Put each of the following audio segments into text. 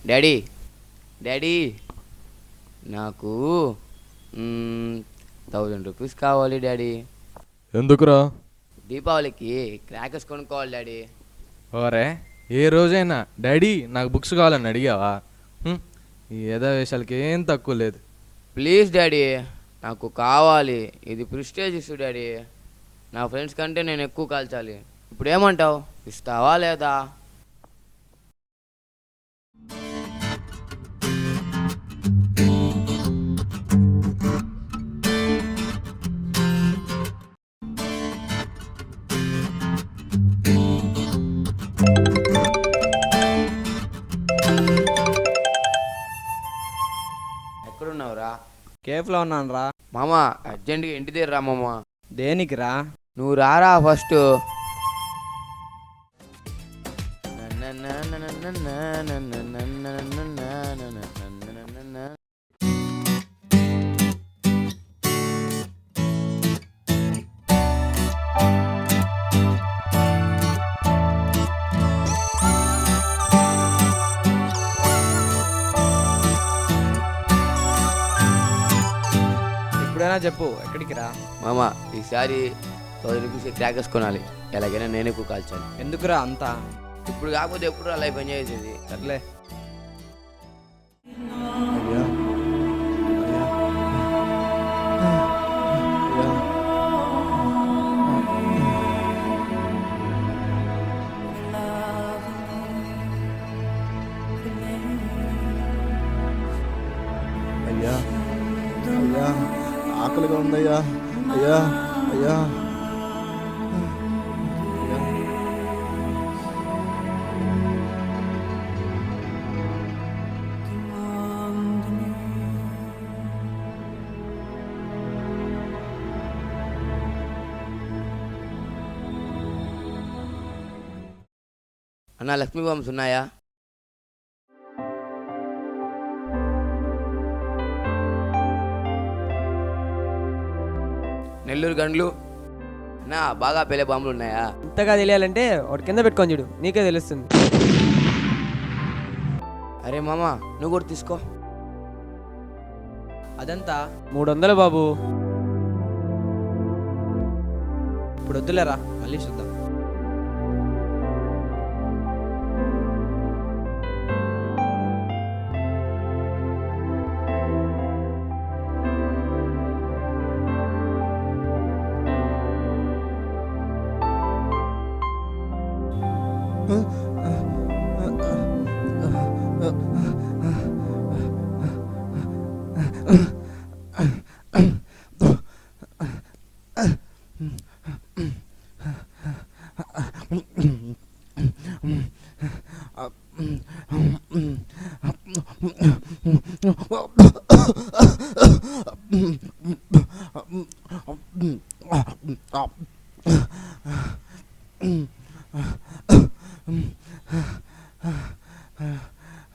Daddy daddy నాకు 1000 rupees కావాలి daddy. ఎందుకురా? దీపావళికి క్రాకర్స్ కొనుక్కోవాలి డాడీ. ఓరే, ఏ రోజైనా డాడీ నాకు బుక్స్ కావాలని అడిగావా? ఈ ఏదో వేషాలకి ఏం తక్కువ లేదు. ప్లీజ్ డాడీ, నాకు కావాలి. ఇది ప్రిస్టేజ్ ఇష్యూ డాడీ. నా ఫ్రెండ్స్ కంటే నేను ఎక్కువ కాల్చాలి. ఇప్పుడు ఏమంటావు, ఇస్తావా లేదా? ఎక్కడున్నావురా? కేఫ్లో ఉన్నాను రా. మామ, అర్జెంటుగా ఇంటి దగ్గర రా మామ. దేనికి రా? నువ్వు రారా ఫస్ట్. ఎప్పుడైనా చెప్పు, ఎక్కడికి రా? మామ, ఈసారి 1000 రూపీస్ క్రాకర్స్ కొనాలి. ఎలాగైనా నేను ఎక్కువ కాల్చాలి. ఎందుకురా అంతా? ఇప్పుడు కాకపోతే ఎప్పుడు రా లైఫ్ ఎంజాయ్ చేసేది. సర్లే. అయ్యా అయ్యా అయ్యా, ఆకలిగా ఉందయ్యా. అయ్యా అయ్యా అన్న, లక్ష్మీ బాంబ్స్ ఉన్నాయా? నెల్లూరు గండ్లు అన్నా, బాగా పేలే బాంబులు ఉన్నాయా? ఇంతగా తెలియాలంటే ఒకటి కింద పెట్టుకొని చూడు, నీకే తెలుస్తుంది. అరే మామ, నువ్వు కూడా తీసుకో. అదంతా 300 బాబు. ఇప్పుడు వద్దులేరా, మళ్ళీ చూద్దాం.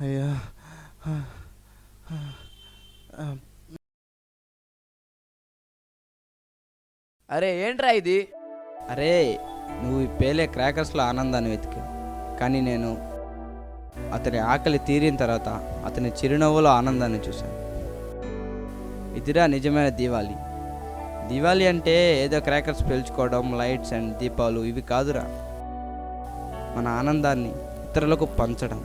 అయ్యా అరే ఏంట్రా ఇది? అరే, నువ్వు ఈ పేలే క్రాకర్స్లో ఆనందాన్ని వెతికి, కానీ నేను అతని ఆకలి తీరిన తర్వాత అతని చిరునవ్వులో ఆనందాన్ని చూశాను. ఇదిరా నిజమైన దీవాలి. దీవాలి అంటే ఏదో క్రాకర్స్ పేల్చుకోవడం, లైట్స్ అండ్ దీపాలు ఇవి కాదురా. మన ఆనందాన్ని ఇతరులకు పంచడం.